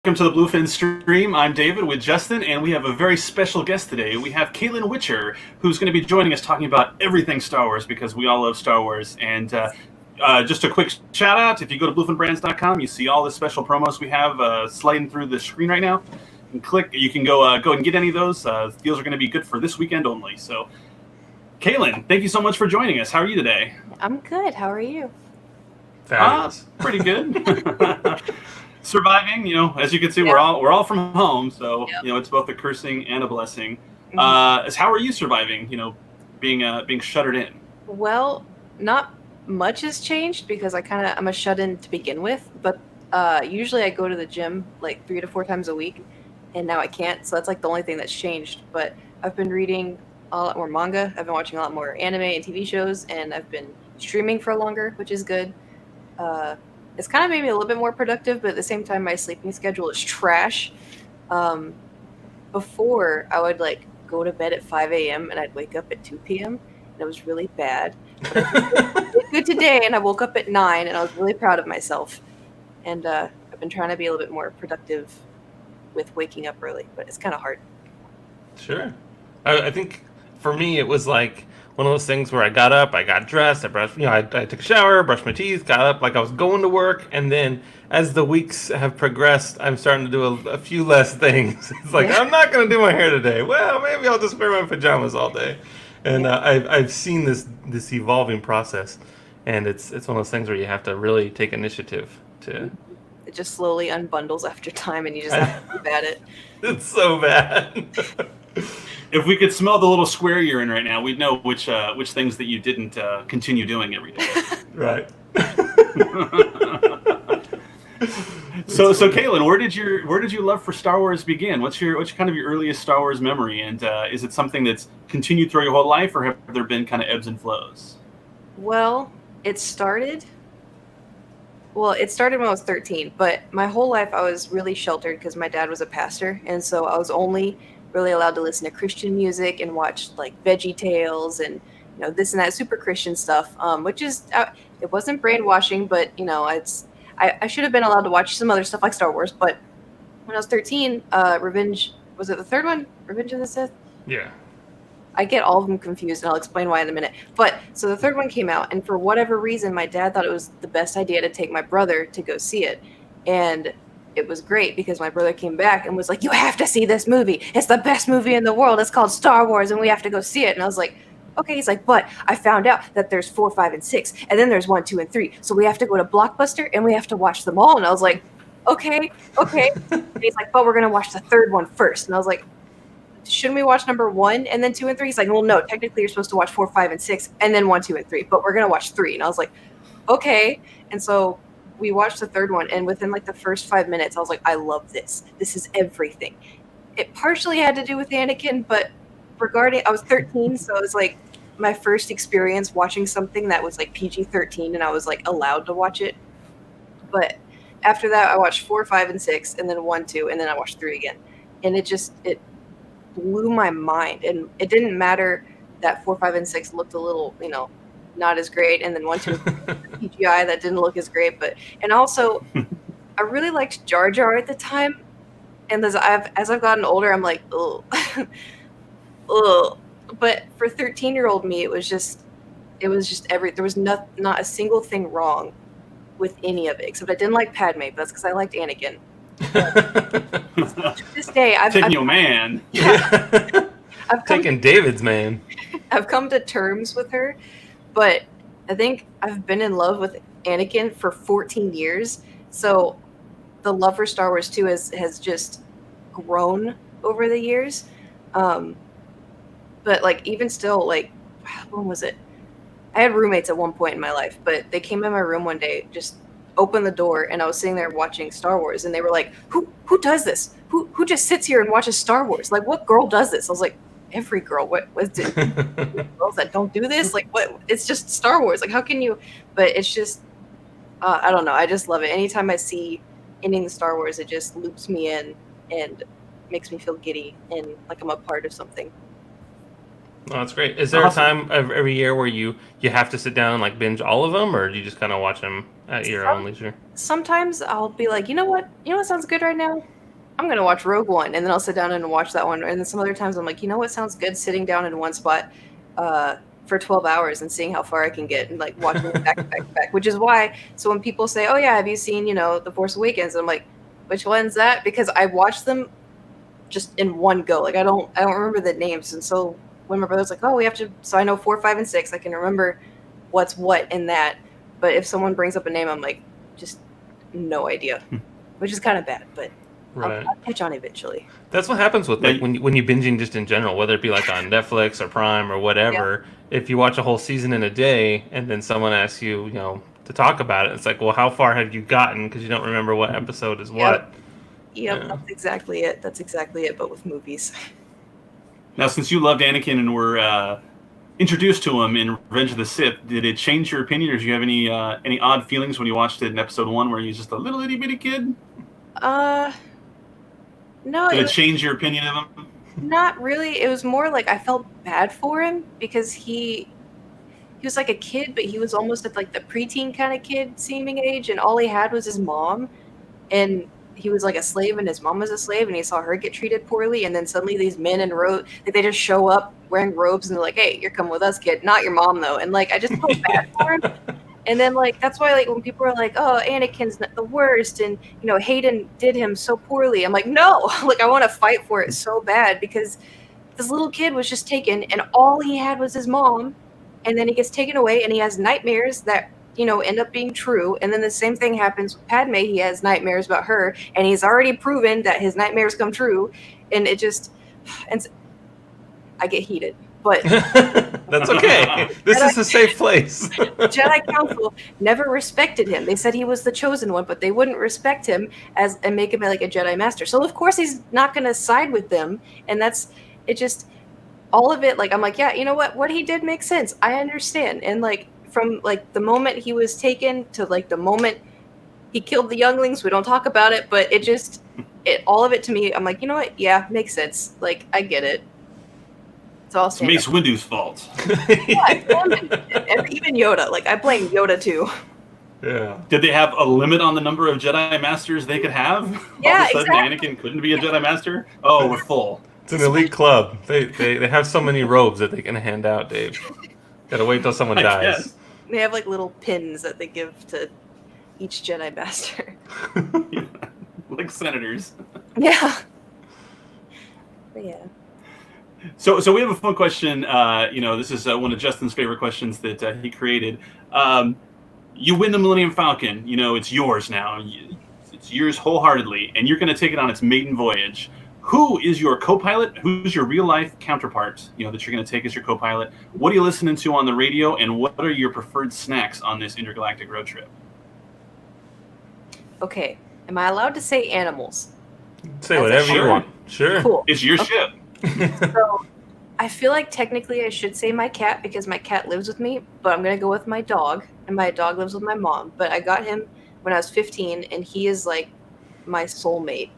welcome to the Bluefin stream. I'm David with Justin, and we have a very special guest today. We have Kaitlin Witcher, who's going to be joining us talking about everything Star Wars because we all love Star Wars. And just a quick shout out: if you go to bluefinbrands.com, you see all the special promos we have sliding through the screen right now. And click, you can go and get any of those. Deals are going to be good for this weekend only. So, Kaitlin, thank you so much for joining us. How are you today? I'm good. How are you? Fabulous. Pretty good. Surviving, as you can see, we're all from home, so it's both a cursing and a blessing. How are you surviving? Being shuttered in. Well, not much has changed because I'm a shut-in to begin with, but usually I go to the gym like 3 to 4 times a week, and now I can't. So that's like the only thing that's changed. But I've been reading a lot more manga. I've been watching a lot more anime and TV shows, and I've been streaming for longer, which is good. It's kind of made me a little bit more productive, but at the same time, my sleeping schedule is trash. Before, I would go to bed at 5 a.m. and I'd wake up at 2 p.m. and it was really bad. I did good today, and I woke up at 9 and I was really proud of myself. And I've been trying to be a little bit more productive with waking up early, but it's kind of hard. Sure. I think for me, it was like one of those things where I got up, I got dressed, I brushed, I took a shower, brushed my teeth, got up like I was going to work, and then as the weeks have progressed, I'm starting to do a few less things. It's like, I'm not going to do my hair today. Well, maybe I'll just wear my pajamas all day. And I've seen this evolving process, and it's one of those things where you have to really take initiative to. It just slowly unbundles after time, and you just have to keep at it. It's so bad. If we could smell the little square you're in right now, we'd know which things that you didn't continue doing every day. Right. So Kaitlin, where did your love for Star Wars begin? What's kind of your earliest Star Wars memory, and is it something that's continued throughout your whole life, or have there been kind of ebbs and flows? Well, it started when I was 13, but my whole life I was really sheltered because my dad was a pastor, and so I was only really allowed to listen to Christian music and watch like Veggie Tales and this and that super Christian stuff, which is it wasn't brainwashing, but I should have been allowed to watch some other stuff like Star Wars. But when I was 13, Revenge, was it the third one? Revenge of the Sith? Yeah. I get all of them confused, and I'll explain why in a minute. But so the third one came out, and for whatever reason, my dad thought it was the best idea to take my brother to go see it. And it was great because my brother came back and was like, "You have to see this movie. It's the best movie in the world. It's called Star Wars, and we have to go see it." And I was like, okay. He's like, "But I found out that there's 4, 5, and 6, and then there's 1, 2, and 3. So we have to go to Blockbuster and we have to watch them all." And I was like, okay. And he's like, "But we're gonna watch the third one first." And I was like, "Shouldn't we watch number 1 and then 2 and 3?" He's like, "Well, no. Technically, you're supposed to watch 4, 5, and 6, and then 1, 2, and 3. But we're gonna watch 3." And I was like, okay. And so we watched the third one, and within like the first 5 minutes, I was like, I love this. This is everything. It partially had to do with Anakin, but I was 13, so it was like my first experience watching something that was like PG-13, and I was like allowed to watch it. But after that, I watched 4, 5, and 6, and then 1, 2, and then I watched 3 again. And it blew my mind. And it didn't matter that 4, 5, and 6 looked a little, not as great, and then 1, 2, CGI that didn't look as great. And also, I really liked Jar Jar at the time, and as I've gotten older, I'm like, ugh, ugh. But for 13-year-old me, it was just there was not a single thing wrong with any of it, except I didn't like Padme, but that's because I liked Anakin. To this day, Taking your man. I've taking David's man. I've come to terms with her, but I think I've been in love with Anakin for 14 years. So the love for Star Wars 2 has just grown over the years. But like even still, like when was it? I had roommates at one point in my life, but they came in my room one day, just opened the door, and I was sitting there watching Star Wars, and they were like, "Who does this? Who just sits here and watches Star Wars? Like, what girl does this?" I was like, "Every girl. What was it? Girls that don't do this? Like, what? It's just Star Wars. Like, how can you?" But it's just, I don't know. I just love it. Anytime I see anything Star Wars, it just loops me in and makes me feel giddy and like I'm a part of something. Oh, that's great. Is there Awesome. a time of every year where you have to sit down and like binge all of them, or do you just kind of watch them at your own leisure? Sometimes I'll be like, you know what? You know what sounds good right now? I'm gonna watch Rogue One, and then I'll sit down and watch that one. And then some other times I'm like, you know what sounds good? Sitting down in one spot for 12 hours and seeing how far I can get, and like watching it back to back to back. Which is why, so when people say, oh yeah, have you seen, The Force Awakens? I'm like, which one's that? Because I watched them just in one go. Like I don't remember the names, and so when my brother's like, oh, we have to, so I know 4, 5, and 6. I can remember what's what in that. But if someone brings up a name, I'm like, just no idea, which is kind of bad, but Right. I'll catch on eventually. That's what happens with like Yeah. when you binging just in general, whether it be like on Netflix or Prime or whatever. If you watch a whole season in a day and then someone asks you, to talk about it, it's like, well, how far have you gotten? Because you don't remember what episode is what. Yep, Yeah. that's exactly it. That's exactly it, but with movies. Now, since you loved Anakin and were introduced to him in Revenge of the Sith, did it change your opinion, or do you have any odd feelings when you watched it in Episode 1, where he was just a little itty bitty kid? No, Did it change your opinion of him? not really. It was more like I felt bad for him because he was like a kid, but he was almost at like the preteen kind of kid seeming age, and all he had was his mom, and he was like a slave, and his mom was a slave, and he saw her get treated poorly, and then suddenly these men in robes, like, they just show up wearing robes, and they're like, "Hey, you're coming with us, kid. Not your mom, though." And like I just felt bad for him. And then, like, that's why, like, when people are like, oh, Anakin's not the worst, and, Hayden did him so poorly, I'm like, no, like, I want to fight for it so bad, because this little kid was just taken, and all he had was his mom, and then he gets taken away, and he has nightmares that, end up being true, and then the same thing happens with Padme. He has nightmares about her, and he's already proven that his nightmares come true, and it just, and I get heated. But that's okay. This is a safe place. Jedi Council never respected him. They said he was the chosen one, but they wouldn't respect him and make him like a Jedi Master. So of course he's not going to side with them, and that's it. Just all of it. Like I'm like, yeah, you know what he did makes sense. I understand. And like from like the moment he was taken to like the moment he killed the younglings, we don't talk about it, but all of it to me, I'm like, you know what? Yeah, makes sense. Like I get it. So It's Mace Windu's fault. Yeah, and even Yoda. Like I blame Yoda too. Yeah. Did they have a limit on the number of Jedi Masters they could have? Yeah, All of a sudden, exactly. Anakin couldn't be a Jedi Master? Oh, we're full. It's an elite club. They have so many robes that they can hand out, Dave. Gotta wait till someone I dies. guess. They have like little pins that they give to each Jedi Master. Like senators. Yeah. But yeah. So we have a fun question. This is one of Justin's favorite questions that he created. You win the Millennium Falcon. It's yours now. It's yours wholeheartedly, and you're going to take it on its maiden voyage. Who is your co-pilot? Who's your real-life counterpart, that you're going to take as your co-pilot? What are you listening to on the radio, and what are your preferred snacks on this intergalactic road trip? Okay. Am I allowed to say animals? Say whatever you want. Sure. Cool. It's your ship. So I feel like technically I should say my cat because my cat lives with me, but I'm going to go with my dog, and my dog lives with my mom. But I got him when I was 15, and he is like my soulmate.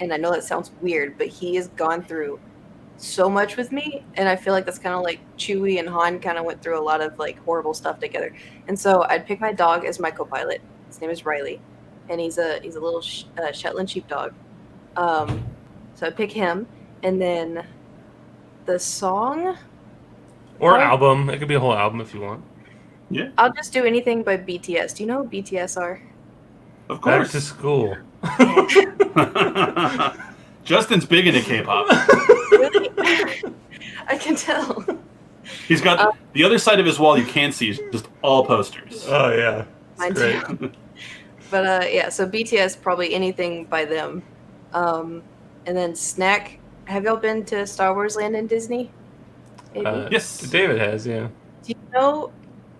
And I know that sounds weird, but he has gone through so much with me, and I feel like that's kind of like Chewie and Han kind of went through a lot of like horrible stuff together. And so I'd pick my dog as my co-pilot. His name is Riley, and he's a little Shetland sheepdog. So I'd pick him, and then the song Or album. It could be a whole album if you want. Yeah. I'll just do anything by BTS. Do you know who BTS are? Of Back course. to school. Justin's big into K-pop. Really? I can tell. He's got the other side of his wall you can't see is just all posters. Oh yeah. Mine Great. too. But yeah, so BTS, probably anything by them. And then snack. Have y'all been to Star Wars Land in Disney? Maybe? Yes. David has, yeah. Do you know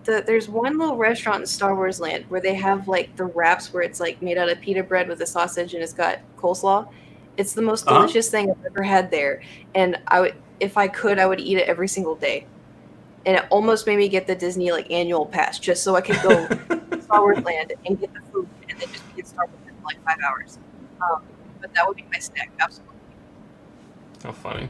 there's one little restaurant in Star Wars Land where they have like the wraps where it's like made out of pita bread with a sausage and it's got coleslaw. It's the most delicious thing I've ever had there, and if I could, I would eat it every single day. And it almost made me get the Disney like annual pass just so I could go to Star Wars Land and get the food and then just be at Star Wars Land for like 5 hours. But that would be my snack, absolutely. How funny.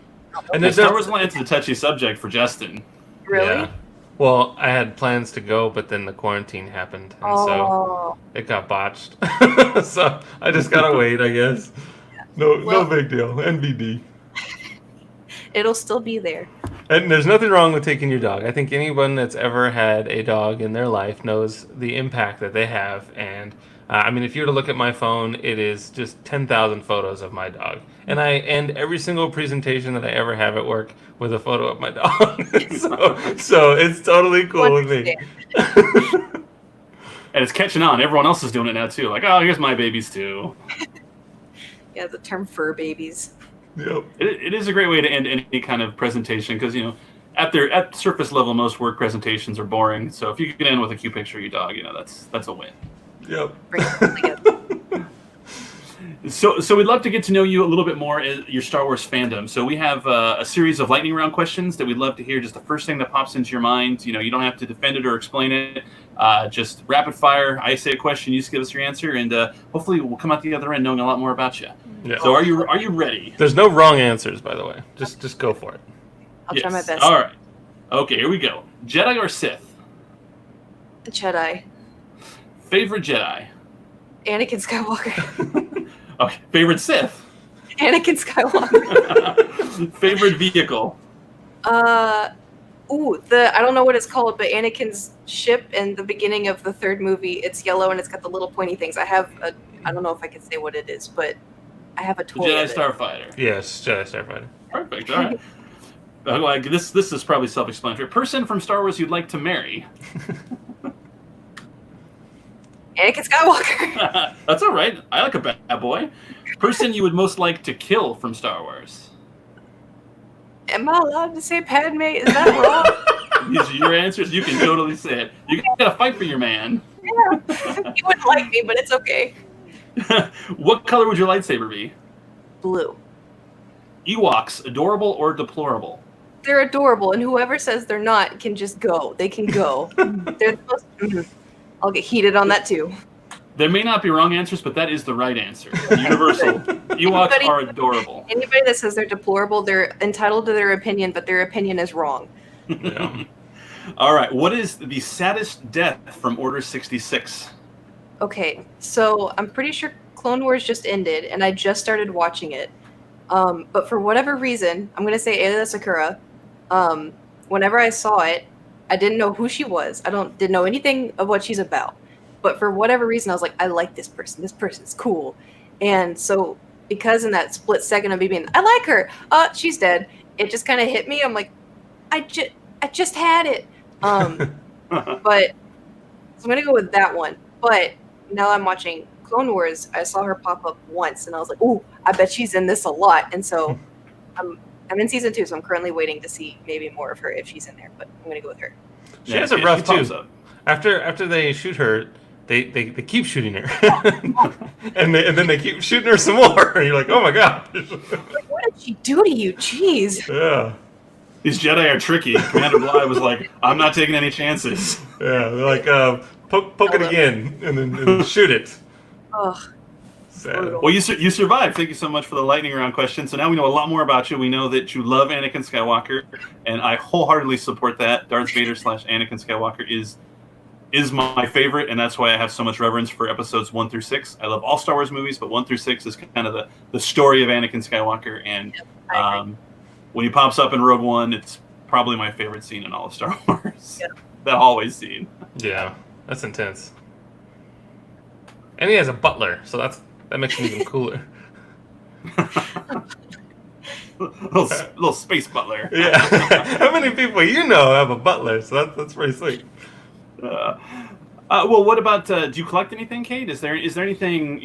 And Star Wars Land's a touchy subject for Justin. Really? Yeah. Well, I had plans to go, but then the quarantine happened, and so it got botched. So I just gotta wait, I guess. No big deal. NBD. It'll still be there. And there's nothing wrong with taking your dog. I think anyone that's ever had a dog in their life knows the impact that they have. And I mean, if you were to look at my phone, it is just 10,000 photos of my dog. And I end every single presentation that I ever have at work with a photo of my dog. so it's totally cool with me. And it's catching on. Everyone else is doing it now too. Like, oh, here's my babies too. Yeah, the term fur babies. Yep. It is a great way to end any kind of presentation because, you know, at surface level, most work presentations are boring. So if you can end with a cute picture of your dog, you know, that's a win. Yep. So we'd love to get to know you a little bit more as your Star Wars fandom. So we have a series of lightning round questions that we'd love to hear. Just the first thing that pops into your mind. You know, you don't have to defend it or explain it. Just rapid fire. I say a question, you just give us your answer, and hopefully we'll come out the other end knowing a lot more about you. Yeah. So are you ready? There's no wrong answers, by the way. Just go for it. I'll try my best. All right. Okay, here we go. Jedi or Sith? The Jedi. Favorite Jedi? Anakin Skywalker. Okay. Favorite Sith? Anakin Skywalker. Favorite vehicle? I don't know what it's called, but Anakin's ship in the beginning of the third movie, it's yellow and it's got the little pointy things. I don't know if I can say what it is, but I have a toy. The Jedi Starfighter. Yes, Jedi Starfighter. Perfect. All right. Like this is probably self-explanatory. Person from Star Wars you'd like to marry? Anakin Skywalker. That's all right. I like a bad boy. Person you would most like to kill from Star Wars? Am I allowed to say Padme? Is that wrong? These are your answers. You can totally say it. You gotta fight for your man. Yeah. He wouldn't like me, but it's okay. What color would your lightsaber be? Blue. Ewoks, adorable or deplorable? They're adorable, and whoever says they're not can just go. They can go. They're supposed to. I'll get heated on that too. There may not be wrong answers, but that is the right answer. Universal. Ewoks are adorable. Anybody that says they're deplorable, they're entitled to their opinion, but their opinion is wrong. Yeah. All right. What is the saddest death from Order 66? Okay, so I'm pretty sure Clone Wars just ended, and I just started watching it. But for whatever reason, I'm going to say Aayla Sakura. Whenever I saw it, I didn't know who she was. Didn't know anything of what she's about. But for whatever reason, I was like, I like this person. This person's cool. And so because in that split second of me being, I like her. She's dead. It just kind of hit me. I'm like, I just had it. But so I'm going to go with that one. But now I'm watching Clone Wars. I saw her pop up once, and I was like, ooh, I bet she's in this a lot. And so I'm in season 2, so I'm currently waiting to see maybe more of her if she's in there. But I'm going to go with her. She has it rough too. After they shoot her, they keep shooting her, and then they keep shooting her some more. And you're like, oh my god! Like, what did she do to you? Jeez. Yeah. These Jedi are tricky. Commander Bly was like, I'm not taking any chances. Yeah, they're like, poke it again, and then shoot it. Ugh. Sad. Well, you survived. Thank you so much for the lightning round question. So now we know a lot more about you. We know that you love Anakin Skywalker, and I wholeheartedly support that. Darth Vader / Anakin Skywalker is my favorite, and that's why I have so much reverence for episodes 1 through 6. I love all Star Wars movies, but 1 through 6 is kind of the story of Anakin Skywalker. And when he pops up in Rogue One, it's probably my favorite scene in all of Star Wars. Yeah. That hallway scene. Yeah, that's intense. And he has a butler, so that makes him even cooler. little space butler. Yeah. How many people you know have a butler? So that's pretty sweet. Well, what about? Do you collect anything, Kate? Is there anything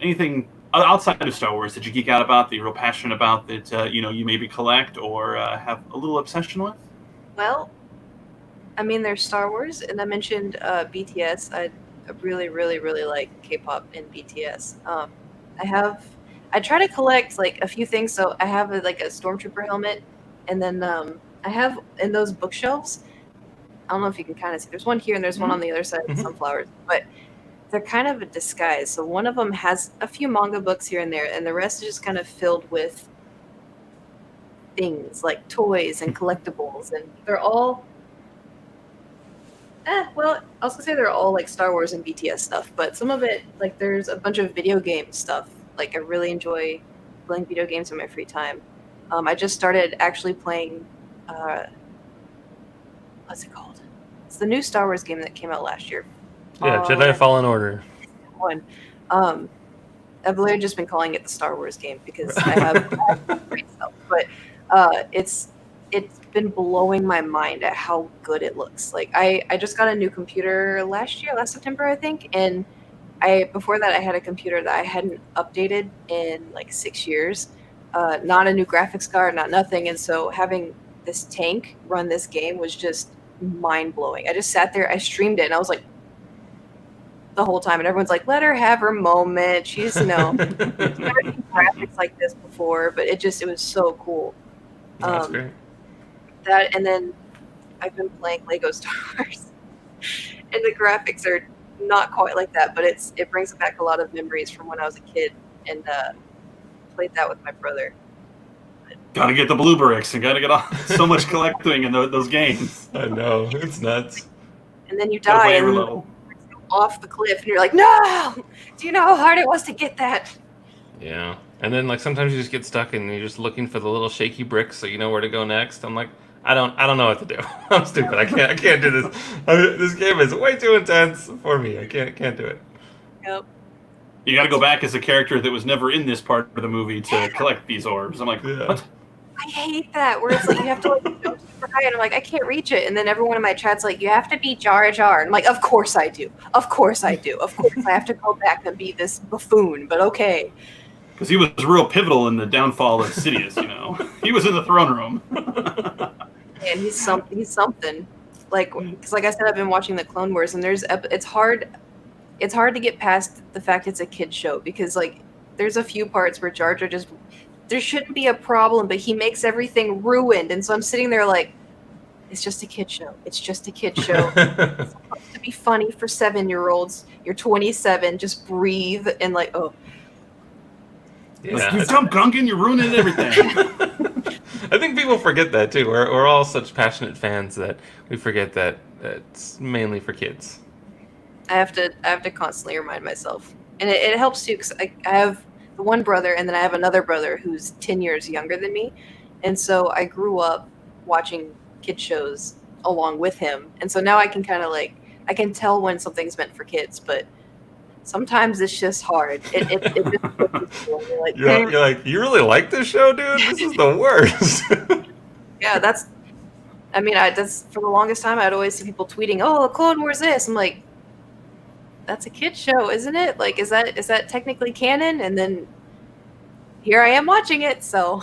anything outside of Star Wars that you geek out about, that you're real passionate about, that you maybe collect or have a little obsession with? Well, I mean, there's Star Wars, and I mentioned BTS. I really, really, really like K-pop and BTS. I try to collect like a few things. So I have a Stormtrooper helmet, and then I have in those bookshelves. I don't know if you can kind of see. There's one here, and there's one on the other side with sunflowers, but they're kind of a disguise. So one of them has a few manga books here and there, and the rest is just kind of filled with things like toys and collectibles, and they're all. Well, I was gonna say they're all like Star Wars and BTS stuff, but some of it, like there's a bunch of video game stuff. Like I really enjoy playing video games in my free time. I just started actually playing. What's it called? It's the new Star Wars game that came out last year. Yeah, Jedi Fallen Order. One. I've literally just been calling it the Star Wars game because I have great stuff. But it's been blowing my mind at how good it looks. Like I just got a new computer last September, I think, and before that I had a computer that I hadn't updated in like 6 years. Not a new graphics card, not nothing. And so having this tank run this game was just mind blowing. I just sat there, I streamed it, and I was like the whole time, and everyone's like, let her have her moment. She's she's never seen graphics like this before, but it was so cool. That's great. That, and then I've been playing Lego Star Wars, and the graphics are not quite like that, but it brings back a lot of memories from when I was a kid, and played that with my brother. Gotta get the blue bricks and gotta get so much collecting in those games. I know, it's nuts. And then you die and level. Off the cliff, and you're like, no! Do you know how hard it was to get that? Yeah, and then like sometimes you just get stuck and you're just looking for the little shaky bricks so you know where to go next. I'm like, I don't know what to do. I'm stupid. I can't do this. This game is way too intense for me. I can't do it. Yep. You gotta go back as a character that was never in this part of the movie to collect these orbs. I'm like, what? I hate that, where it's like you have to like jump super high, and I'm like, I can't reach it. And then everyone in my chat's like, you have to be Jar Jar. And I'm like, of course I do. Of course I do. Of course I have to go back and be this buffoon, but okay. Because he was real pivotal in the downfall of Sidious, you know. He was in the throne room. And he's something. Like, because like I said, I've been watching the Clone Wars, and it's hard to get past the fact it's a kid show, because like there's a few parts where Jar Jar just, there shouldn't be a problem, but he makes everything ruined. And so I'm sitting there like, it's just a kid show. It's just a kid show. It's supposed to be funny for 7-year-olds. You're 27. Just breathe and like, oh. Yeah. You dumb Gungan, you're ruining everything. I think people forget that too. We're all such passionate fans that we forget that it's mainly for kids. I have to constantly remind myself, and it helps too, because I have the one brother, and then I have another brother who's 10 years younger than me, and so I grew up watching kid shows along with him, and so now I can kind of like, I can tell when something's meant for kids, but sometimes it's just hard. It You're like, you really like this show, dude? This is the worst. Yeah, that's for the longest time I'd always see people tweeting, oh, Clone Wars this. I'm like, that's a kid show, isn't it? Like, is that technically canon? And then here I am watching it, so.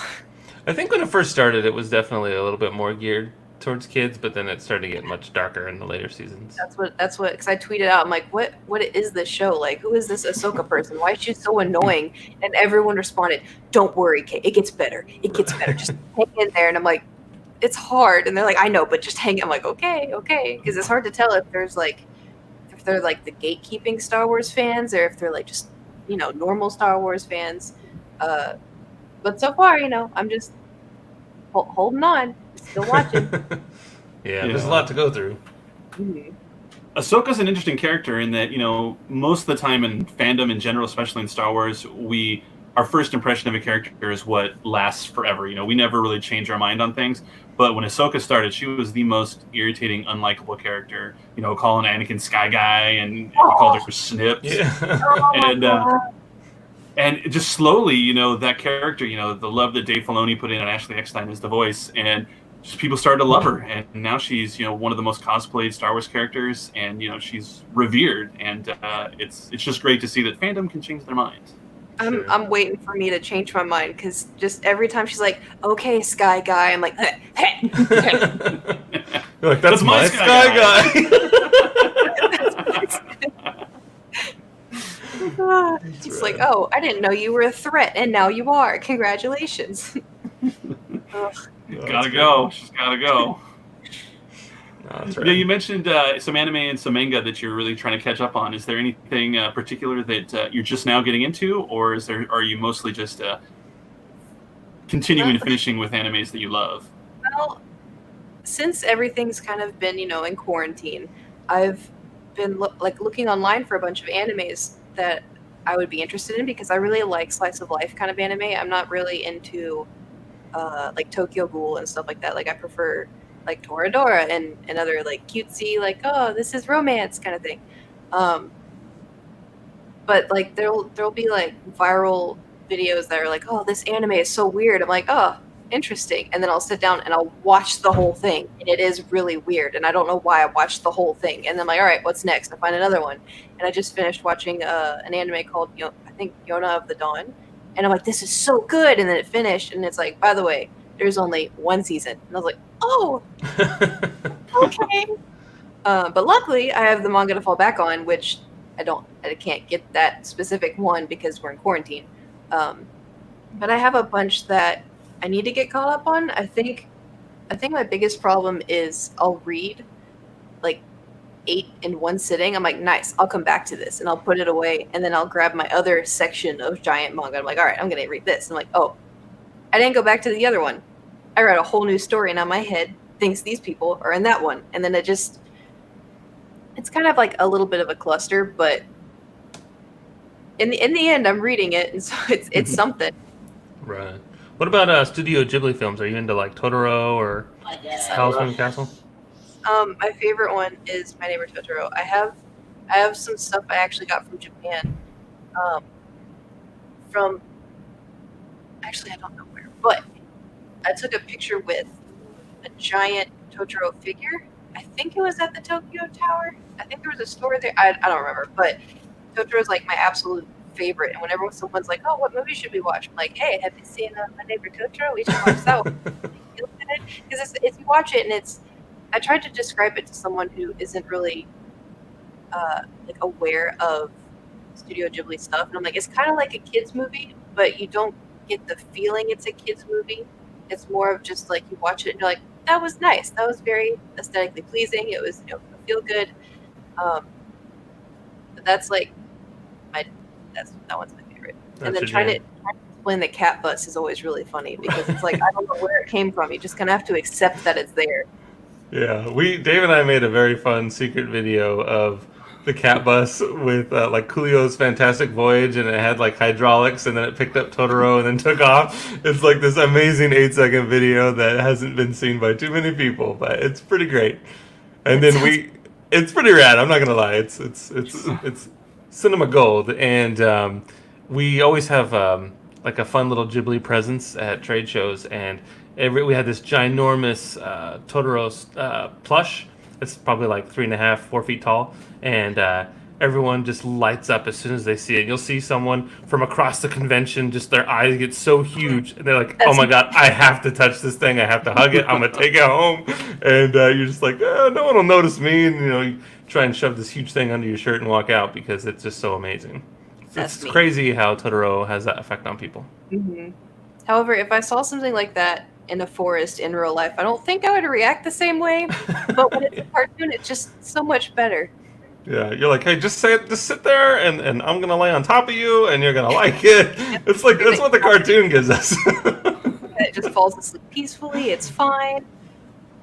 I think when it first started, it was definitely a little bit more geared towards kids, but then it started to get much darker in the later seasons. That's what, because I tweeted out, I'm like, what is this show? Like, who is this Ahsoka person? Why is she so annoying? And everyone responded, don't worry, Kate, it gets better. It gets better. Just hang in there. And I'm like, it's hard. And they're like, I know, but just hang. I'm like, okay. Because it's hard to tell if they're like the gatekeeping Star Wars fans, or if they're like just, normal Star Wars fans. But so far, I'm just holding on, still watching. Yeah, there's a lot to go through. Mm-hmm. Ahsoka's an interesting character in that, most of the time in fandom in general, especially in Star Wars, our first impression of a character is what lasts forever. We never really change our mind on things. But when Ahsoka started, she was the most irritating, unlikable character. Calling Anakin Sky Guy, and he called her Snips. Yeah. And just slowly, that character, the love that Dave Filoni put in on Ashley Eckstein as the voice, and just people started to love her. And now she's, one of the most cosplayed Star Wars characters, and, she's revered. And it's just great to see that fandom can change their minds. I'm waiting for me to change my mind, because just every time she's like, okay, Sky Guy, I'm like, hey. You're like, that's my Sky Guy. It's right. Like, oh, I didn't know you were a threat, and now you are. Congratulations. Gotta go. She's gotta go. That's right. Yeah, you mentioned some anime and some manga that you're really trying to catch up on. Is there anything particular that you're just now getting into, or are you mostly just continuing and finishing with animes that you love? Well, since everything's kind of been, in quarantine, I've been looking online for a bunch of animes that I would be interested in because I really like slice of life kind of anime. I'm not really into like Tokyo Ghoul and stuff like that. Like I prefer like Toradora and other like cutesy like, oh, this is romance kind of thing. But like there'll be like viral videos that are like, oh, this anime is so weird. I'm like, oh, interesting. And then I'll sit down and I'll watch the whole thing. And it is really weird. And I don't know why I watched the whole thing. And then I'm like, all right, what's next? I find another one. And I just finished watching an anime called, I think Yona of the Dawn. And I'm like, this is so good. And then it finished. And it's like, by the way, there's only one season. And I was like, oh, okay. But luckily I have the manga to fall back on, which I can't get that specific one because we're in quarantine. But I have a bunch that I need to get caught up on. I think my biggest problem is I'll read like 8 in one sitting. I'm like, nice, I'll come back to this, and I'll put it away, and then I'll grab my other section of giant manga. I'm like, all right, I'm gonna read this. I'm like, oh, I didn't go back to the other one. I read a whole new story, and now my head thinks these people are in that one, and then it's kind of like a little bit of a cluster, but in the end, I'm reading it, and so it's something. Right. What about Studio Ghibli films? Are you into like Totoro or Howl's Moving Castle? My favorite one is My Neighbor Totoro. I have some stuff I actually got from Japan. Actually I don't know where, but I took a picture with a giant Totoro figure. I think it was at the Tokyo Tower. I think there was a store there. I don't remember, but Totoro is like my absolute favorite. And whenever someone's like, "Oh, what movie should we watch?" I'm like, "Hey, have you seen My Neighbor Totoro? We should watch that one." Because if you watch it, and I tried to describe it to someone who isn't really like aware of Studio Ghibli stuff, and I'm like, it's kind of like a kids movie, but you don't get the feeling it's a kids movie. It's more of just like you watch it and you're like, that was nice. That was very aesthetically pleasing. It was feel good. But that's like that one's my favorite. And then trying to explain the cat bus is always really funny because it's like I don't know where it came from. You just kind of have to accept that it's there. Yeah, Dave and I made a very fun secret video of the cat bus with like Coolio's Fantastic Voyage, and it had like hydraulics, and then it picked up Totoro and then took off. It's like this amazing 8-second video that hasn't been seen by too many people, but it's pretty great. And then it's pretty rad. I'm not gonna lie, it's cinema gold, and we always have like a fun little Ghibli presence at trade shows, and we had this ginormous Totoro plush. It's probably like 3.5, 4 feet tall, and everyone just lights up as soon as they see it. You'll see someone from across the convention, just their eyes get so huge, and they're like, "Oh my god, I have to touch this thing! I have to hug it! I'm gonna take it home!" And you're just like, "No one will notice me," and you try and shove this huge thing under your shirt and walk out because it's just so amazing. It's crazy how Totoro has that effect on people. Mm-hmm. However, if I saw something like that in a forest in real life, I don't think I would react the same way. But when it's a cartoon, it's just so much better. Yeah, you're like, hey, just sit there, and I'm gonna lay on top of you, and you're gonna like it. It's like that's what the cartoon gives us. It just falls asleep peacefully. It's fine.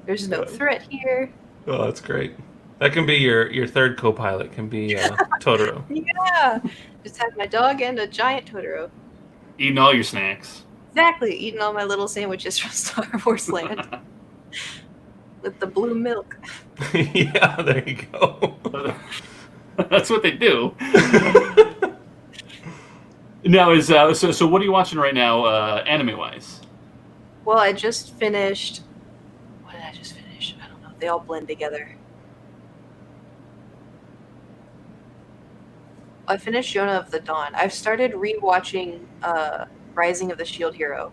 There's no threat here. Oh, that's great. That can be your third co-pilot. Can be Totoro. Yeah, just have my dog and a giant Totoro. Eating all your snacks. Exactly, eating all my little sandwiches from Star Wars Land with the blue milk. Yeah, there you go. That's what they do. Now so what are you watching right now, anime wise? Well, I just finished. What did I just finish? I don't know. They all blend together. I finished Yona of the Dawn. I've started rewatching Rising of the Shield Hero,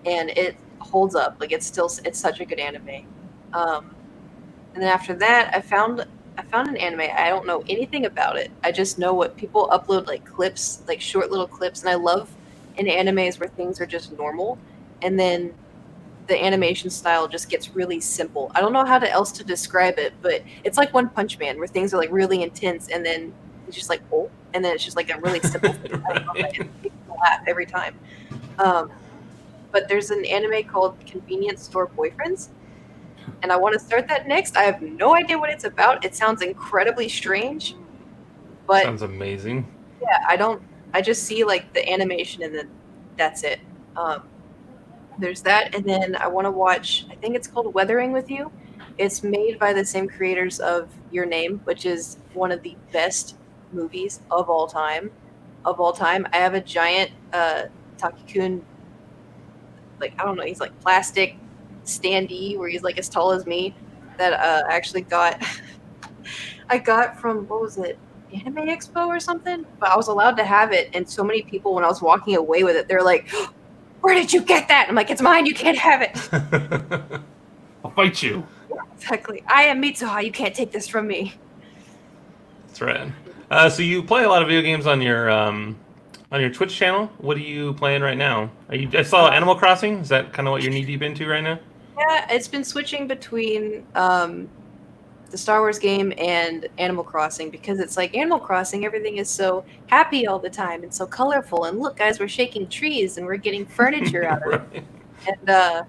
and it holds up. Like it's such a good anime. And then after that, I found an anime. I don't know anything about it. I just know what people upload, like clips, like short little clips. And I love in animes where things are just normal, and then the animation style just gets really simple. I don't know how else to describe it, but it's like One Punch Man, where things are like really intense, and then it's just like, oh, and then it's just like a really simple thing. I don't know, it makes me laugh every time. but there's an anime called Convenience Store Boyfriends, and I want to start that next. I have no idea what it's about. It sounds incredibly strange, but Sounds amazing. yeah, I just see like the animation and then that's it. There's that, and then I want to watch. I think it's called Weathering with You. It's made by the same creators of Your Name, which is one of the best movies of all time. Of all time, I have a giant Takikun, like I don't know, he's like plastic standee where he's like as tall as me. That I actually got. I got from what was it? Anime Expo or something, but I was allowed to have it, and so many people when I was walking away with it, they're like, "Where did you get that?" I'm like, "It's mine. You can't have it." I'll fight you. Exactly. I am Mitsuha. You can't take this from me. That's rad. So you play a lot of video games on your Twitch channel. What are you playing right now? I saw Animal Crossing. Is that kind of what you're knee deep into right now? Yeah, it's been switching between the Star Wars game and Animal Crossing because it's like Animal Crossing, everything is so happy all the time and so colorful. And look, guys, we're shaking trees and we're getting furniture out of it. And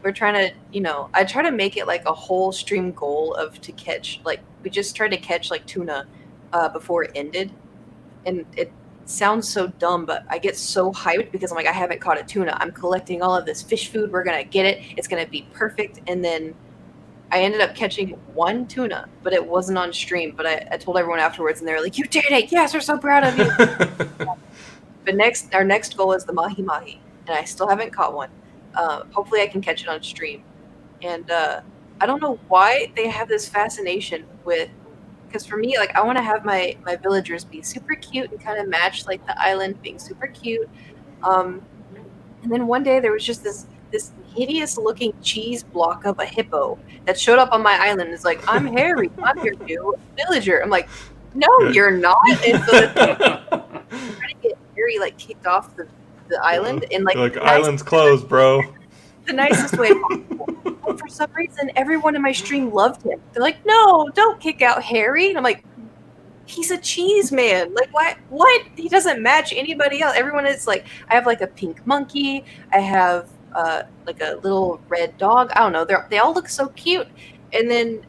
we're trying to, I try to make it like a whole stream goal of to catch, like, we just tried to catch like tuna before it ended. And it sounds so dumb, but I get so hyped because I'm like, I haven't caught a tuna. I'm collecting all of this fish food. We're going to get it. It's going to be perfect. And then I ended up catching one tuna, but it wasn't on stream. But I told everyone afterwards, and they were like, "You did it! Yes, we're so proud of you." But our next goal is the mahi mahi, and I still haven't caught one. Hopefully, I can catch it on stream. And I don't know why they have this fascination with, because for me, like I want to have my villagers be super cute and kind of match like the island being super cute. And then one day there was just this hideous looking cheese block of a hippo that showed up on my island. It's like, "I'm Harry, I'm your new villager." I'm like, "No, you're not." And so trying to get Harry like kicked off the island and like island's closed, bro. The nicest way possible. And for some reason, everyone in my stream loved him. They're like, "No, don't kick out Harry." And I'm like, "He's a cheese man. Like, why? What? He doesn't match anybody else." Everyone is like, I have like a pink monkey. I have like a little red dog. I don't know. They all look so cute. And then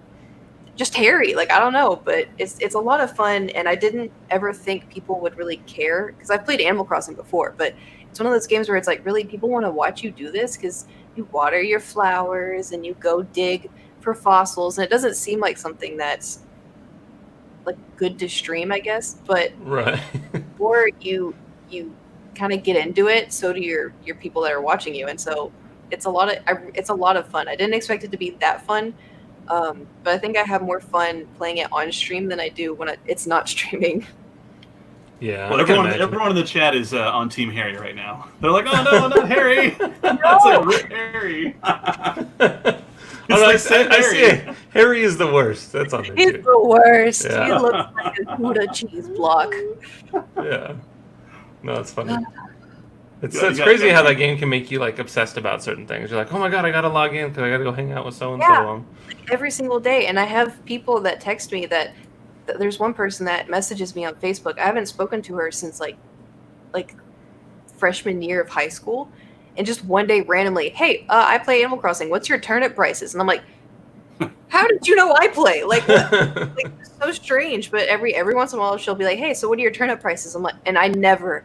just Harry. Like, I don't know, but it's a lot of fun. And I didn't ever think people would really care because I've played Animal Crossing before, but it's one of those games where it's like, really, people want to watch you do this because you water your flowers and you go dig for fossils, and it doesn't seem like something that's like good to stream, I guess. But right, or you kind of get into it, so do your people that are watching you, and so it's a lot of fun. I didn't expect it to be that fun, but I think I have more fun playing it on stream than I do when it's not streaming. Yeah. Well, everyone in the chat is on Team Harry right now. They're like, "Oh no, not Harry!" It's like Rip Harry. I see. Harry is the worst. That's on there. He's the worst. Yeah. He looks like a Gouda cheese block. Yeah. No, it's funny. It's crazy how that game can make you like obsessed about certain things. You're like, "Oh my god, I gotta log in because I gotta go hang out with so and so." Every single day, and I have people that text me that. There's one person that messages me on Facebook. I haven't spoken to her since like freshman year of high school, and just one day randomly, "Hey, I play Animal Crossing. What's your turnip prices?" And I'm like, "How did you know I play?" Like, like so strange. But every once in a while, she'll be like, "Hey, so what are your turnip prices?" I'm like, and I never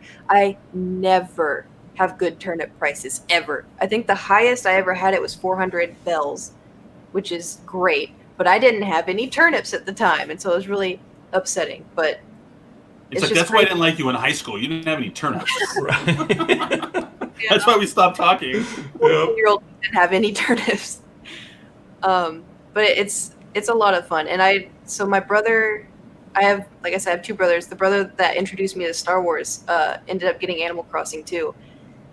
have good turnip prices ever. I think the highest I ever had it was 400 bells, which is great. But I didn't have any turnips at the time, and so it was really upsetting. But it's like, that's why I didn't like you in high school. You didn't have any turnips. Right. That's why we stopped talking. 14-year-old didn't have any turnips. But it's a lot of fun. And my brother, like I said, I have two brothers. The brother that introduced me to Star Wars ended up getting Animal Crossing too.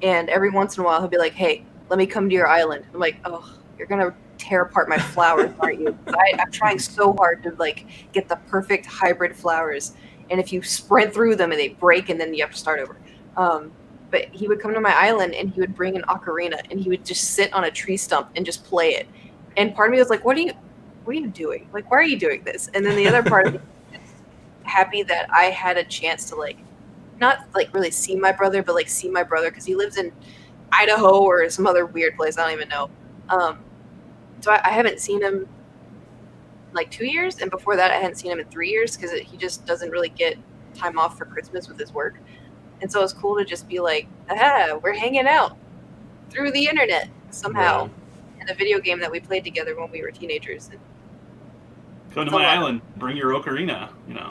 And every once in a while, he'll be like, "Hey, let me come to your island." I'm like, "Oh, you're gonna tear apart my flowers, aren't you?" I'm trying so hard to like get the perfect hybrid flowers, and if you sprint through them and they break, and then you have to start over. But he would come to my island and he would bring an ocarina and he would just sit on a tree stump and just play it. And part of me was like, "What are you doing? Like, why are you doing this?" And then the other part of me was happy that I had a chance to like, not like really see my brother, but like see my brother because he lives in Idaho or some other weird place. I don't even know. So I haven't seen him like 2 years, and before that I hadn't seen him in 3 years because he just doesn't really get time off for Christmas with his work. And so it's cool to just be like, aha, we're hanging out through the internet somehow in a video game that we played together when we were teenagers. And come to my island, bring your ocarina, you know.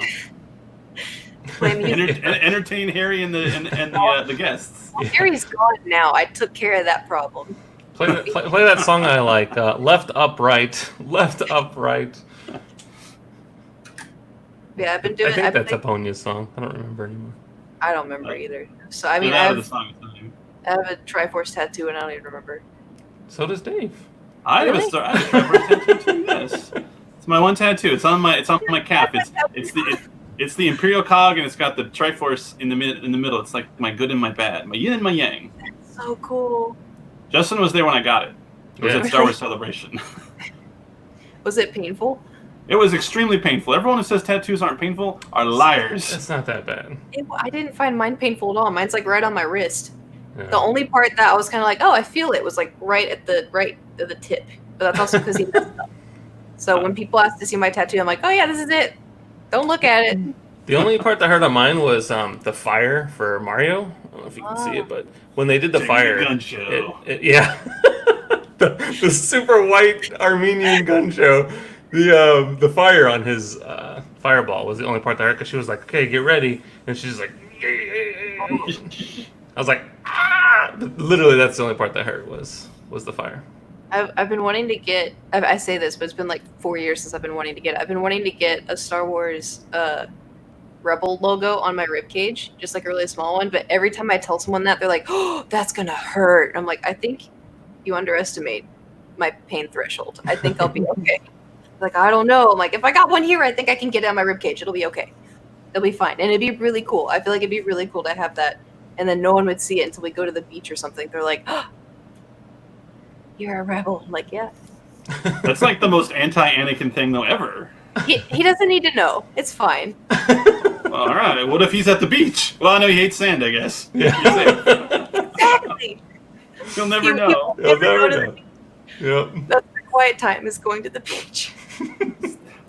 play music. Entertain Harry and the guests. Well, Harry's gone now. I took care of that problem. Play that song I like, Left Up Right, Left Up Right. Yeah, I've been doing. I think that's Aponia's song. I don't remember anymore. I don't remember either. So I mean, I have a Triforce tattoo, and I don't even remember. So does Dave. I have a Triforce tattoo too. Yes, it's my one tattoo. It's on my calf. It's the Imperial Cog, and it's got the Triforce in the middle. It's like my good and my bad, my yin and my yang. That's so cool. Justin was there when I got it. It was at Star Wars Celebration. Was it painful? It was extremely painful. Everyone who says tattoos aren't painful are liars. It's not that bad. I didn't find mine painful at all. Mine's like right on my wrist. Yeah. The only part that I was kind of like, oh, I feel it, was like right at the tip. But that's also because he messed up. So when people ask to see my tattoo, I'm like, oh yeah, this is it. Don't look at it. The only part that hurt on mine was the fire for Mario. I don't know if you can see it, but when they did the fire, gun show. Yeah, the super white Armenian gun show. The fire on his fireball was the only part that hurt because she was like, "Okay, get ready," and she's like, I was like, ah! Literally, that's the only part that hurt was the fire. I've been wanting to get. I say this, but it's been like 4 years since I've been wanting to get. I've been wanting to get a Star Wars Rebel logo on my ribcage, just like a really small one. But every time I tell someone that, they're like, "Oh, that's gonna hurt." I'm like, I think you underestimate my pain threshold. I think I'll be okay. Like, I don't know. I'm like, if I got one here, I think I can get it on my ribcage. It'll be okay. It'll be fine, and it'd be really cool. I feel like it'd be really cool to have that, and then no one would see it until we go to the beach or something. They're like, oh, "You're a rebel." I'm like, yeah. That's like the most anti-Anakin thing though ever. He doesn't need to know. It's fine. Well, all right. What if he's at the beach? Well, I know he hates sand, I guess. Yeah. Exactly. You'll never know. You'll never know. Yep. That's the quiet time, is going to the beach.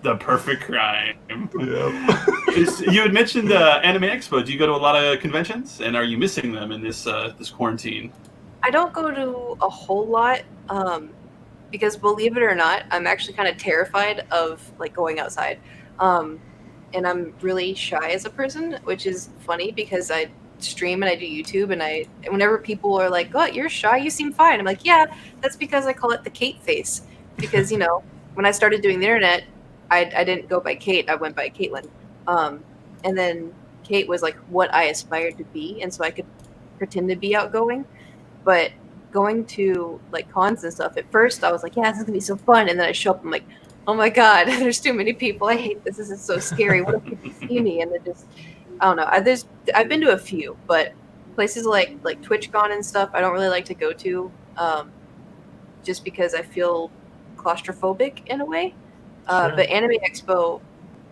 The perfect crime. Yep. You had mentioned Anime Expo. Do you go to a lot of conventions, and are you missing them in this quarantine? I don't go to a whole lot because, believe it or not, I'm actually kind of terrified of like going outside, and I'm really shy as a person, which is funny because I stream and I do YouTube, and whenever people are like, "Oh, you're shy, you seem fine," I'm like, "Yeah, that's because I call it the Kate face," because when I started doing the internet, I didn't go by Kate, I went by Kaitlin, and then Kate was like what I aspired to be, and so I could pretend to be outgoing. But going to like cons and stuff, at first I was like, yeah, this is gonna be so fun, and then I show up, I'm like, oh my god, there's too many people, I hate this is so scary, what if people see me? And it just, I don't know, I've been to a few, but places like TwitchCon and stuff I don't really like to go to, just because I feel claustrophobic in a way. Sure. But Anime Expo,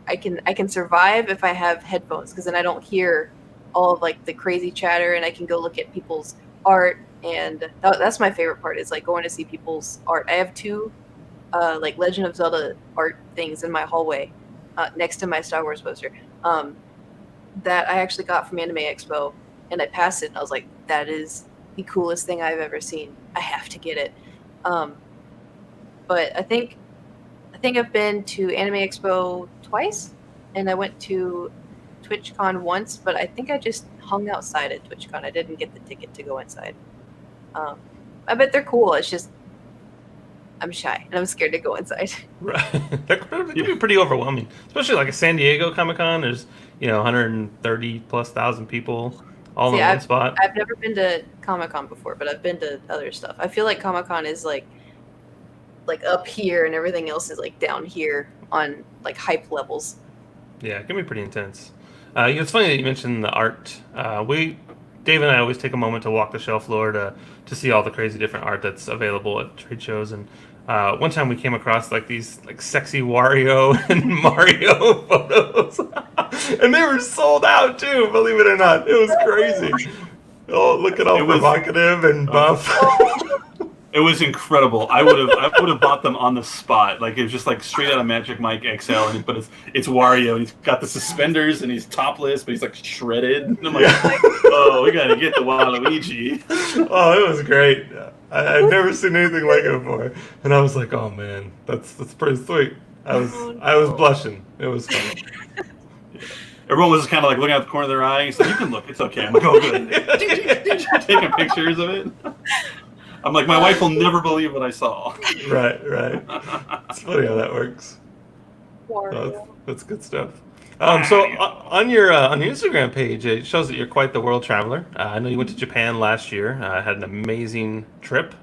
I can survive if I have headphones, because then I don't hear all of like the crazy chatter, and I can go look at people's art, and that's my favorite part, is like going to see people's art. I have two like Legend of Zelda art things in my hallway next to my Star Wars poster that I actually got from Anime Expo, and I passed it and I was like, that is the coolest thing I've ever seen. I have to get it. But I think I've been to Anime Expo twice, and I went to TwitchCon once, but I think I just hung outside at TwitchCon. I didn't get the ticket to go inside. I bet they're cool. It's just I'm shy and I'm scared to go inside. Right. That could be pretty overwhelming, especially like a San Diego Comic-Con. There's 130,000+ people all in one spot. I've never been to Comic-Con before, but I've been to other stuff. I feel like Comic-Con is like up here, and everything else is like down here on like hype levels. Yeah, it can be pretty intense. It's funny that you mentioned the art. Dave and I always take a moment to walk the shelf floor to see all the crazy different art that's available at trade shows. And one time we came across like these like sexy Wario and Mario photos, and they were sold out too. Believe it or not, it was crazy. Oh, looking all It was- provocative and buff. It was incredible. I would have bought them on the spot. Like it was just like straight out of Magic Mike XL, but it's Wario. And he's got the suspenders and he's topless, but he's like shredded. And I'm like, oh, we gotta get the Waluigi. Oh, it was great. I'd never seen anything like it before, and I was like, oh man, that's pretty sweet. I was blushing. It was fun. Everyone was just kind of like looking out the corner of their eye. He's like, you can look. It's okay. I'm like, oh, good. Taking pictures of it. I'm like, my wife will never believe what I saw. Right. It's funny how that works. Wario. That's good stuff. So on your Instagram page, it shows that you're quite the world traveler. I know you went to Japan last year. Had an amazing trip.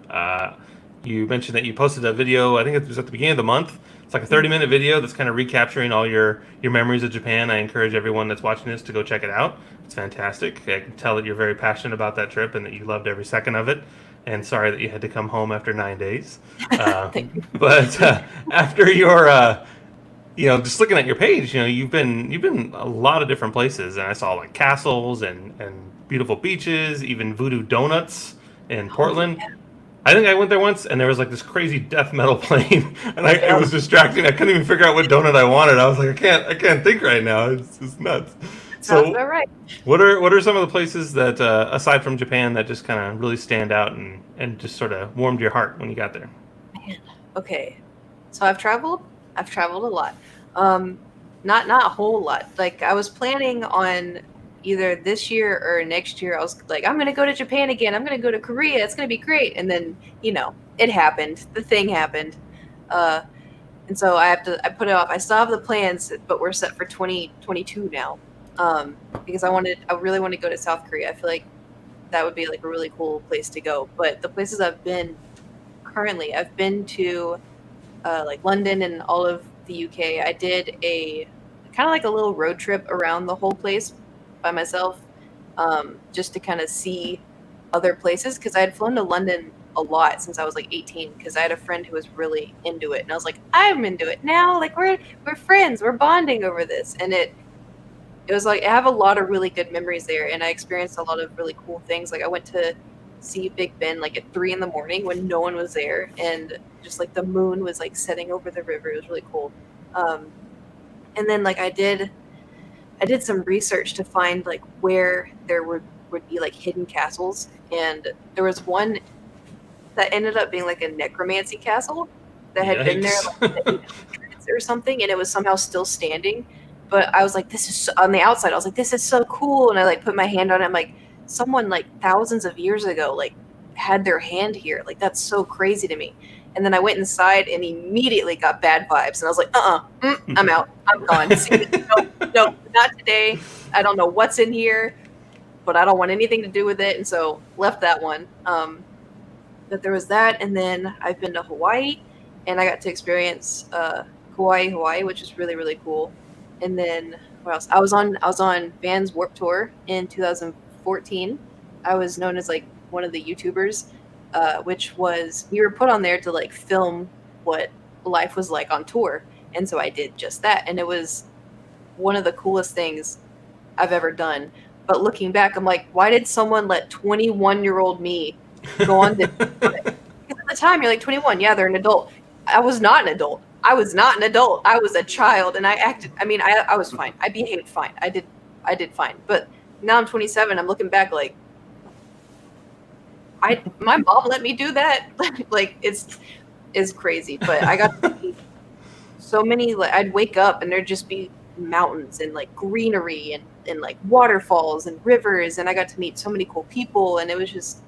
You mentioned that you posted a video. I think it was at the beginning of the month. It's like a 30-minute video that's kind of recapturing all your memories of Japan. I encourage everyone that's watching this to go check it out. It's fantastic. I can tell that you're very passionate about that trip and that you loved every second of it. And sorry that you had to come home after 9 days. Thank you. But after your, just looking at your page, you've been a lot of different places, and I saw like castles and beautiful beaches, even voodoo donuts in Portland. Yeah. I think I went there once, and there was like this crazy death metal playing, and it was distracting. I couldn't even figure out what donut I wanted. I was like, I can't think right now. It's nuts. Sounds about right. What are some of the places that aside from Japan that just kind of really stand out and just sort of warmed your heart when you got there? Man. Okay. So I've traveled a lot. Not a whole lot. Like I was planning on either this year or next year. I was like, I'm gonna go to Japan again. I'm gonna go to Korea. It's gonna be great. And then it happened. The thing happened. And so I put it off. I still have the plans, but we're set for 2022 now. Because I really want to go to South Korea. I feel like that would be like a really cool place to go. But the places I've been to like London and all of the UK. I did a kind of like a little road trip around the whole place by myself, just to kind of see other places, because I had flown to London a lot since I was like 18, because I had a friend who was really into it, and I was like, I'm into it now. Like we're friends. We're bonding over this, and it was like I have a lot of really good memories there, and I experienced a lot of really cool things. Like I went to see Big Ben like at 3 a.m. when no one was there, and just like the moon was like setting over the river. It was really cool. And then like I did some research to find like where there would be like hidden castles, and there was one that ended up being like a necromancy castle that had been there like the 1800s or something, and it was somehow still standing. But I was like, this is on the outside. I was like, this is so cool. And I like put my hand on it. I'm like, someone like thousands of years ago, like had their hand here. Like, that's so crazy to me. And then I went inside and immediately got bad vibes. And I was like, I'm out. I'm gone. See, no, not today. I don't know what's in here, but I don't want anything to do with it. And so left that one. But there was that. And then I've been to Hawaii, and I got to experience Hawaii, which is really, really cool. And then what else? I was on Vans Warped Tour in 2014. I was known as like one of the YouTubers, which was we were put on there to like film what life was like on tour, and so I did just that, and it was one of the coolest things I've ever done. But looking back, I'm like, why did someone let 21-year-old me go on this? Because at the time, you're like 21, yeah, they're an adult. I was not an adult. I was a child, and I acted. I mean, I was fine. I behaved fine. I did fine. But now I'm 27. I'm looking back like, my mom let me do that. Like it's crazy. But I got to see so many. Like I'd wake up and there'd just be mountains and like greenery and like waterfalls and rivers, and I got to meet so many cool people, and it was just.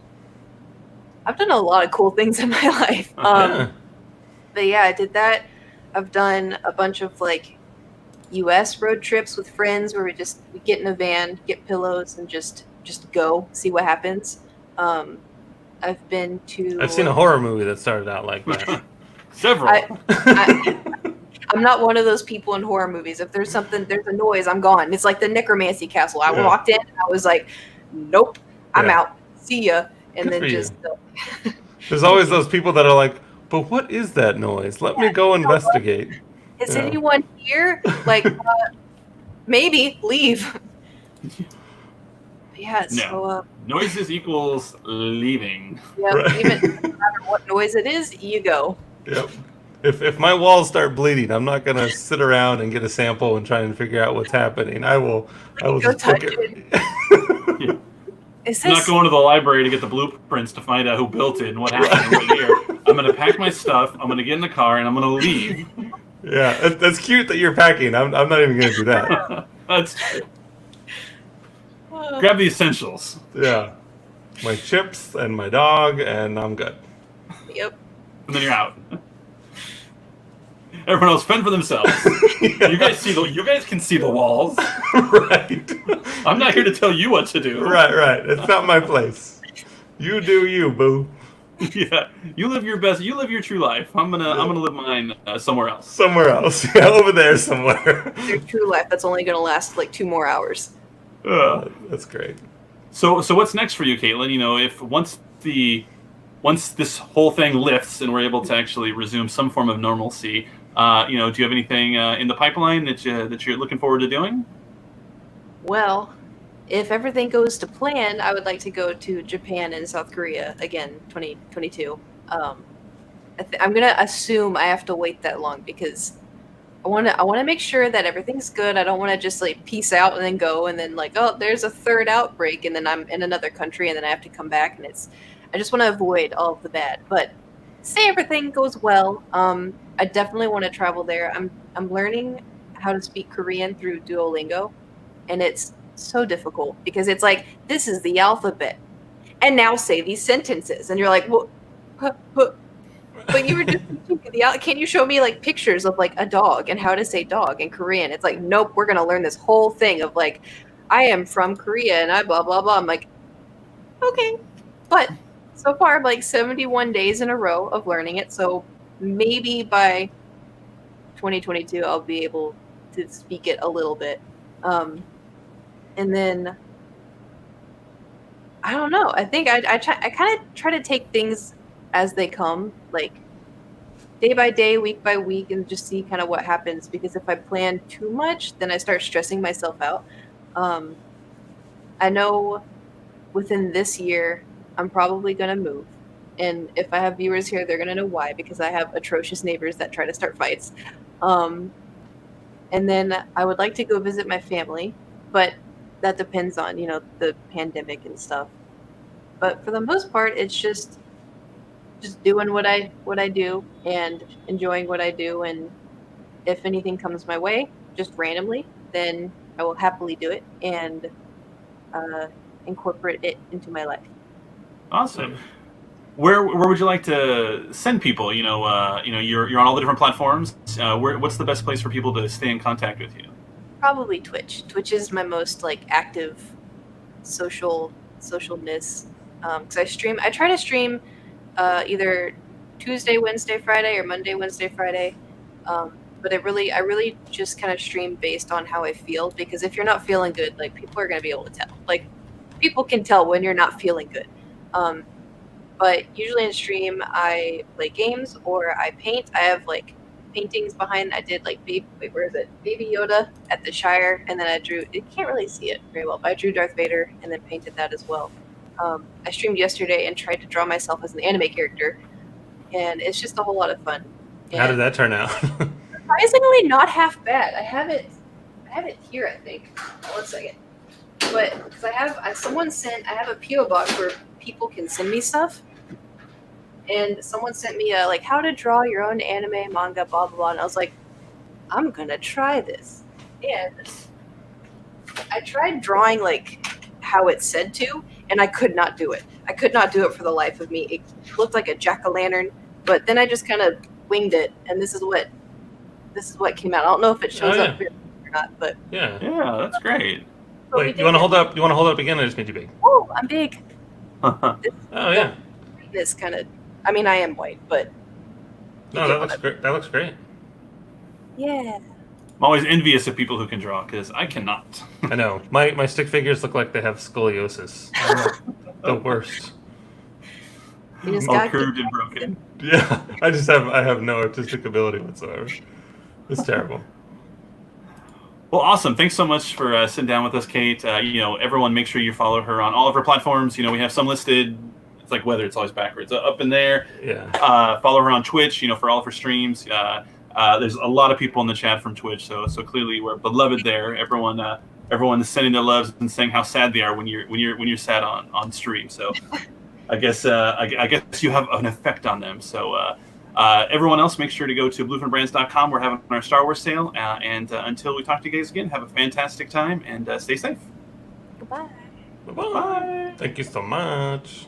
I've done a lot of cool things in my life. But yeah, I did that. I've done a bunch of like US road trips with friends where we get in a van, get pillows, and just go see what happens. I've seen a horror movie that started out like that. Several. I'm not one of those people in horror movies. If there's a noise, I'm gone. It's like the necromancy castle. I walked in and I was like, nope, I'm out. See ya. And Good then just there's always those people that are like, but what is that noise? Let me go investigate. Is anyone here? Like, maybe leave. Yeah, No. so Noises equals leaving. yeah, Right. even no matter what noise it is, you go. Yep. If my walls start bleeding, I'm not gonna sit around and get a sample and try and figure out what's happening. I will Go just book touch it. Yeah. Is I'm not this going to the library to get the blueprints to find out who built it and what happened and what year. I'm going to pack my stuff. I'm going to get in the car and I'm going to leave. Yeah, that's cute that you're packing. I'm not even gonna do that. That's true. Grab the essentials. Yeah, my chips and my dog, and I'm good. Yep. And then you're out. Everyone else fend for themselves. You guys can see the walls. Right. I'm not here to tell you what to do. Right. It's not my place. You do you, boo. Yeah. You live your true life. I'm gonna live mine somewhere else. Somewhere else. Yeah, over there somewhere. Their true life that's only going to last like 2 more hours. That's great. So what's next for you, Kaitlin? You know, if once this whole thing lifts and we're able to actually resume some form of normalcy, do you have anything in the pipeline that you're looking forward to doing? Well, if everything goes to plan, I would like to go to Japan and South Korea again, 2022. I'm gonna assume I have to wait that long because I want to make sure that everything's good. I don't want to just like peace out and then go and then like, oh, there's a third outbreak and then I'm in another country and then I have to come back and I just want to avoid all of the bad. But say everything goes well, I definitely want to travel there. I'm learning how to speak Korean through Duolingo, and it's so difficult because it's like this is the alphabet, and now say these sentences, and you're like, well, but you were just teaching me can you show me like pictures of like a dog and how to say dog in Korean? It's like, nope, we're gonna learn this whole thing of like, I am from Korea and I blah blah blah. I'm like, okay, but so far I'm like 71 days in a row of learning it, so maybe by 2022 I'll be able to speak it a little bit. And then I don't know. I think I kind of try to take things as they come, like day by day, week by week, and just see kind of what happens. Because if I plan too much, then I start stressing myself out. I know within this year, I'm probably going to move. And if I have viewers here, they're going to know why, because I have atrocious neighbors that try to start fights. And then I would like to go visit my family, but that depends on, the pandemic and stuff. But for the most part, it's just doing what I do and enjoying what I do. And if anything comes my way, just randomly, then I will happily do it and incorporate it into my life. Awesome. Where would you like to send people? You're on all the different platforms. What's the best place for people to stay in contact with you? Probably Twitch. Twitch is my most like active socialness. Because I try to stream either Tuesday, Wednesday, Friday, or Monday, Wednesday, Friday. But I really just kind of stream based on how I feel, because if you're not feeling good, like people are gonna be able to tell. Like people can tell when you're not feeling good. But usually in stream, I play games or I paint. I have like paintings behind. I did like where is it? Baby Yoda at the Shire, and then I drew. You can't really see it very well, but I drew Darth Vader and then painted that as well. I streamed yesterday and tried to draw myself as an anime character, and it's just a whole lot of fun. How did that turn out? Surprisingly, not half bad. I have it here, I think. One second. But because I have a PO box where people can send me stuff, and someone sent me a like how to draw your own anime, manga, blah blah blah, and I was like, I'm gonna try this, and I tried drawing like how it said to, and I could not do it. I could not do it for the life of me. It looked like a jack-o'-lantern, but then I just kind of winged it, and this is what came out. I don't know if it shows up here or not, but Yeah, that's great. Wait, you want to hold up? You want to hold up again? I just made you big. Oh, I'm big. Oh yeah. This kind of. I mean, I am white, but. No, that looks great. That looks great. Yeah. I'm always envious of people who can draw because I cannot. I know. My stick figures look like they have scoliosis. The worst. You just All got curved and broken. Yeah, I have no artistic ability whatsoever. It's terrible. Well, awesome. Thanks so much for sitting down with us, Kate. Everyone, make sure you follow her on all of her platforms. We have some listed. It's like weather; it's always backwards. Up in there. Yeah. Follow her on Twitch. For all of her streams. There's a lot of people in the chat from Twitch, so clearly we're beloved there. Everyone is sending their loves and saying how sad they are when you're sad on stream. So I guess you have an effect on them. So. Everyone else, make sure to go to bluefinbrands.com. We're having our Star Wars sale. And until we talk to you guys again, have a fantastic time and stay safe. Goodbye. Bye-bye. Thank you so much.